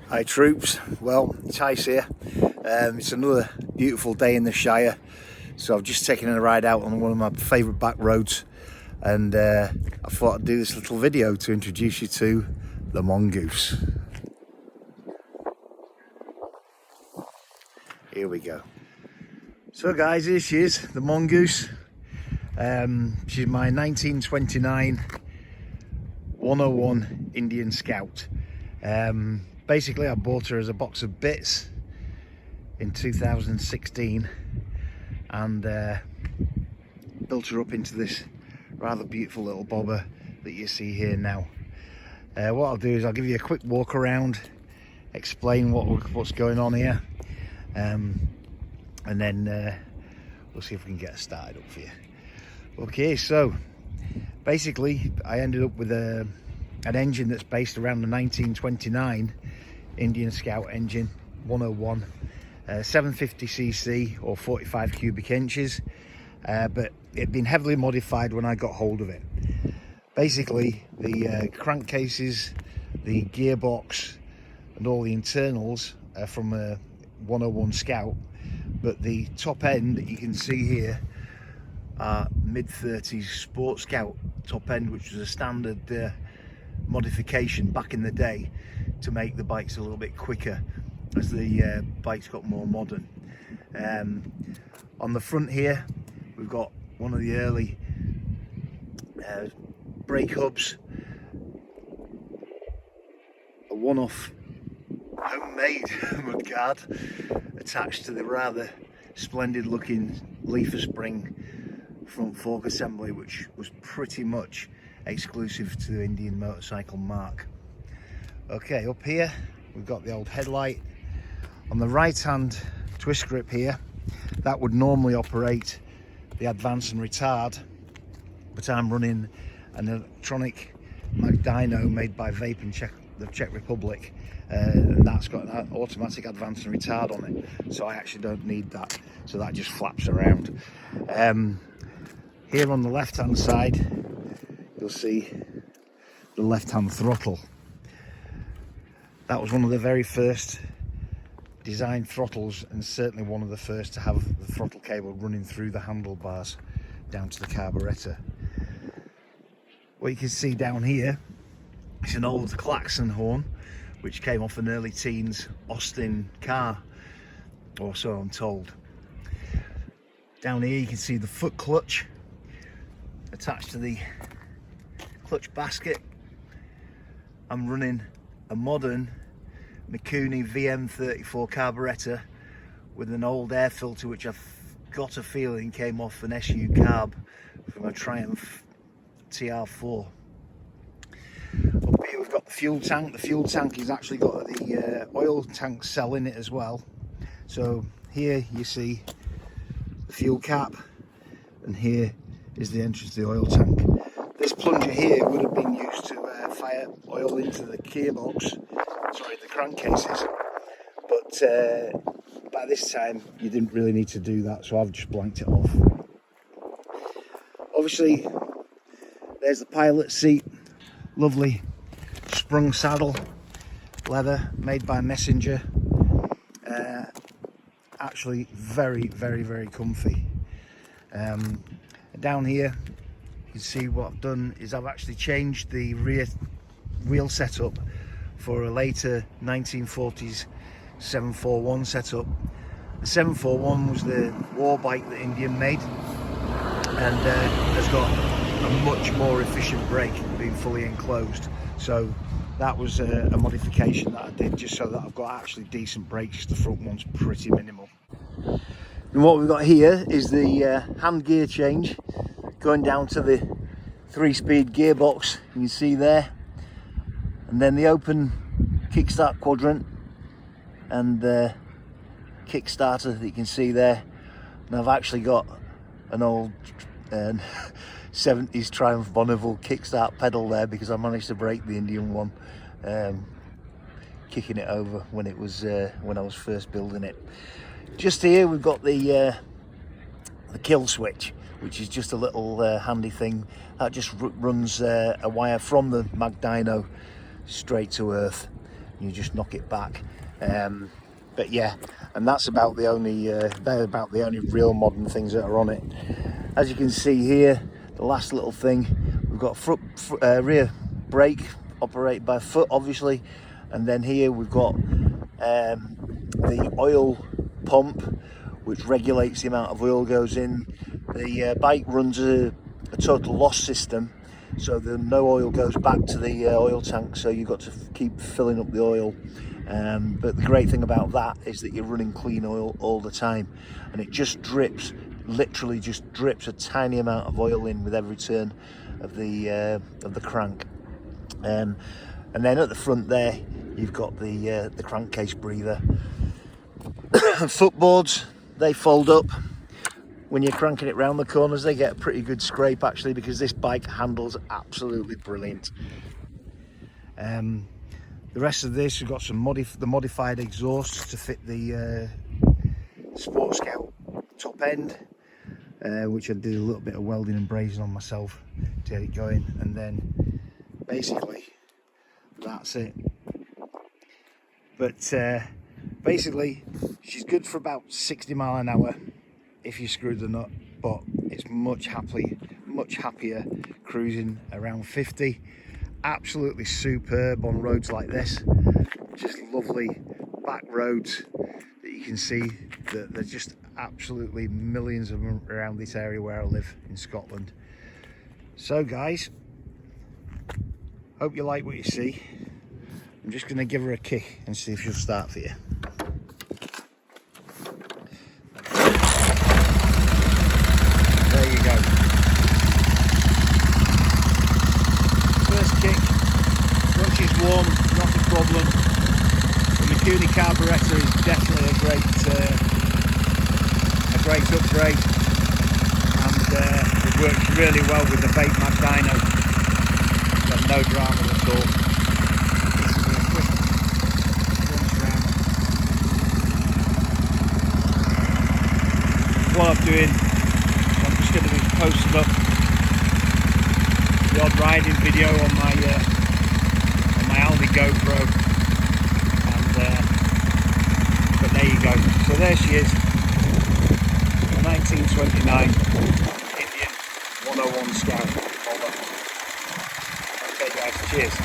Hi troops, well it's Ice here. It's another beautiful day in the Shire, so I've just taken a ride out on one of my favourite back roads, and I thought I'd do this little video to introduce you to the Mongoose. Here we go. So guys, here she is, the Mongoose. She's my 1929 101 Indian Scout. Basically I bought her as a box of bits in 2016 and built her up into this rather beautiful little bobber that you see here now. What I'll do is I'll give you a quick walk around, explain what's going on here, and then we'll see if we can get her started up for you. Okay, so basically I ended up with an engine that's based around the 1929 Indian Scout engine 101, 750cc or 45 cubic inches, but it'd been heavily modified when I got hold of it. Basically the crankcases, the gearbox and all the internals are from a 101 Scout, but the top end that you can see here are mid-30s Sport Scout top end, which was a standard modification back in the day to make the bikes a little bit quicker as the bikes got more modern. On the front here we've got one of the early brake hubs, a one-off homemade mudguard attached to the rather splendid looking leaf spring front fork assembly, which was pretty much exclusive to the Indian motorcycle mark. Okay, up here we've got the old headlight. On the right hand twist grip here, that would normally operate the advance and retard, but I'm running an electronic Magdyno made by Vape in the Czech Republic, and that's got an automatic advance and retard on it, so I actually don't need that, so that just flaps around. Here on the left hand side you'll see the left hand throttle. That was one of the very first designed throttles, and certainly one of the first to have the throttle cable running through the handlebars down to the carburettor. What you can see down here is an old klaxon horn which came off an early teens Austin car, or so I'm told. Down here you can see the foot clutch attached to the clutch basket. I'm running a modern Mikuni VM34 carburettor with an old air filter which I've got a feeling came off an SU carb from a Triumph TR4. Up here we've got the fuel tank. The fuel tank has actually got the oil tank cell in it as well. So here you see the fuel cap, and here is the entrance to the oil tank. This plunger here would have been used to fire oil into the gearbox, sorry, the crankcases, but by this time you didn't really need to do that, so I've just blanked it off. Obviously there's the pilot seat, lovely sprung saddle, leather made by Messenger, actually very comfy. Down here you can see what I've done is I've actually changed the rear wheel setup for a later 1940s 741 setup. The 741 was the war bike that Indian made, and has got a much more efficient brake being fully enclosed, so that was a modification that I did just so that I've got actually decent brakes. The front one's pretty minimal. And what we've got here is the hand gear change going down to the 3-speed gearbox, you can see there, and then the open kickstart quadrant and the kickstarter that you can see there. And I've actually got an old 70s Triumph Bonneville kickstart pedal there because I managed to break the Indian one, kicking it over when it was when I was first building it. Just here we've got the kill switch, which is just a little handy thing that just runs a wire from the Magdyno straight to earth. you just knock it back. But yeah, and that's about the only they're about the only real modern things that are on it. As you can see here, the last little thing, we've got rear brake operated by foot, obviously, and then here we've got the oil pump, which regulates the amount of oil goes in. The bike runs a total loss system, so that no oil goes back to the oil tank, so you've got to keep filling up the oil. But the great thing about that is that you're running clean oil all the time, and it just drips, literally just drips a tiny amount of oil in with every turn of the crank. And then at the front there, you've got the crankcase breather. Footboards, they fold up. When you're cranking it round the corners, they get a pretty good scrape actually, because this bike handles absolutely brilliant. The rest of this, we've got some the modified exhaust to fit the Sport Scout top end, which I did a little bit of welding and brazing on myself to get it going, and then basically that's it. But basically she's good for about 60 mile an hour if you screw the nut, but it's much happier cruising around 50. Absolutely superb on roads like this, just lovely back roads that you can see that there's just absolutely millions of them around this area where I live in Scotland. So guys, hope you like what you see. I'm just going to give her a kick and see if she'll start for you. There you go. First kick, once she's warm, not a problem. The Mongoose carburettor is definitely a great upgrade, and it works really well with the Bait Mag dyno. Got no drama at all. This is a quick once round. What I'm doing, I'm just going to be posting up the odd riding video on my Aldi GoPro, and but there you go. So there she is, 1929 Indian 101 Scout. Okay guys, cheers.